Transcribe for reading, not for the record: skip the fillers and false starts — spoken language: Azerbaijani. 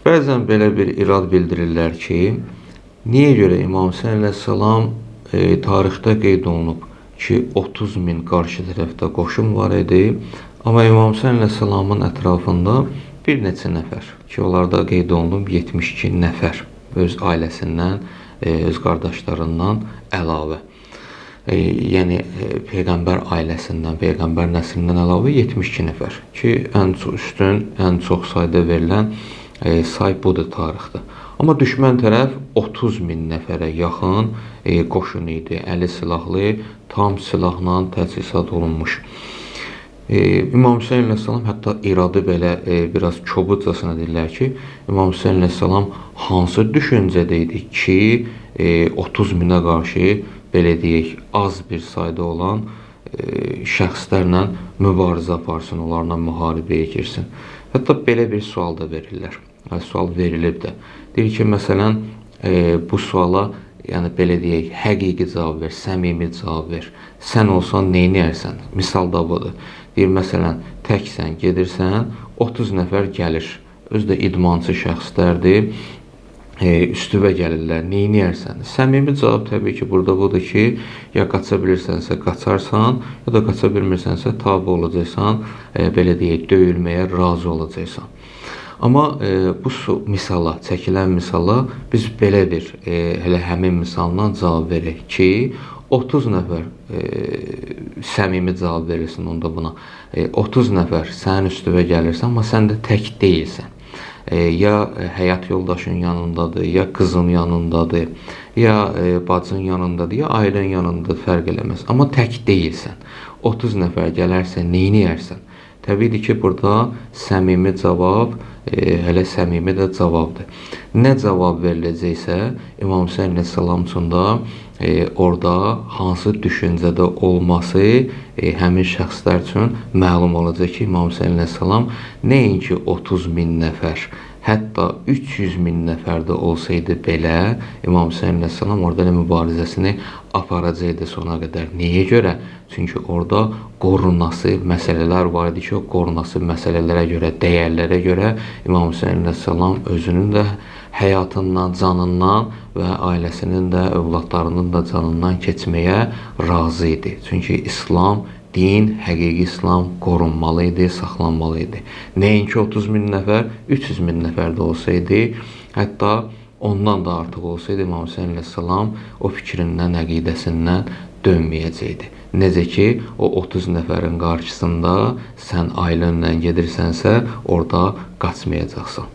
Bəzən belə bir irad bildirirlər ki, niyə görə İmam Hüseyn əleyhissalam tarixdə qeyd olunub ki, 30 min qarşı tərəfdə qoşun var idi, amma İmam Hüseyn əleyhissalamın ətrafında bir neçə nəfər ki, onlarda qeyd olunub 72 nəfər öz ailəsindən, öz qardaşlarından əlavə. Yəni Peyğəmbər ailəsindən, Peyğəmbər nəslindən əlavə 72 nəfər ki, ən üstün, ən çox sayda verilən say budur tarixdə. Amma düşmən tərəf 30 min nəfərə yaxın qoşun idi, əli silahlı, tam silahla təchizat olunmuş. İmam Hüseyn əleyhissalam hətta iradı belə biraz kobudcasına deyirlər ki, İmam Hüseyn əleyhissalam hansı düşüncədə idi ki, 30 minə qarşı belə deyək, az bir sayda olan şəxslərlə mübarizə aparsın, onlarla müharibəyə girsin. Hətta belə bir sual da verirlər. Sual verilib də. Deyir ki, məsələn, bu suala, yəni belə deyək, həqiqi cavab ver, səmimi cavab ver. Sən olsan neynəyərsən? Misal da budur. Deyir, məsələn, təksən, gedirsən, 30 nəfər gəlir. Özü də idmançı şəxslərdir. Üstüvə gəlirlər, neynəyərsən? Səmimi cavab təbii ki, burada budur ki, ya qaça bilirsənsə qaçarsan, ya da qaça bilmirsənsə tabi olacaqsan, belə deyək, döyülməyə razı olacaqsan. Amma bu misala, çəkilən misala biz belə bir, elə həmin misaldan cavab verək ki, 30 nəfər səmimi cavab verirsin onda buna. 30 nəfər sənin üstüvə gəlirsən, amma sən də tək deyilsən. Ya həyat yoldaşın yanındadır, ya qızın yanındadır, ya bacın yanındadır, ya ailən yanındadır, fərq eləməz. Amma tək deyilsən. 30 nəfər gələrsə, neyniyərsən? Təbiidir ki, burada səmimi cavab, hələ səmimi də cavabdır. Nə cavab veriləcəksə, İmam Hüseyn əleyhissalam üçün də orada hansı düşüncədə olması həmin şəxslər üçün məlum olacaq ki, İmam Hüseyn əleyhissalam nəinki 30 min nəfər, hətta 300 min nəfər də olsaydı belə, İmam Hüseyn əleyhissalam orada mübarizəsini aparacaqdı sona qədər. Niyə görə? Çünki orada qorunası məsələlər var idi ki, o qorunası məsələlərə görə, dəyərlərə görə İmam Hüseyn əleyhissalam özünün də həyatından, canından və ailəsinin də, övladlarının da canından keçməyə razı idi. Çünki İslam, din, həqiqi İslam qorunmalı idi, saxlanmalı idi. Nəinki 30 min nəfər, 300 min nəfər də olsaydı, hətta ondan da artıq olsaydı İmam Hüseyn əleyhissalam o fikrindən, əqidəsindən dönməyəcəkdi. Necə ki, o 30 nəfərin qarşısında sən ailənlə gedirsənsə, orada qaçmayacaqsan.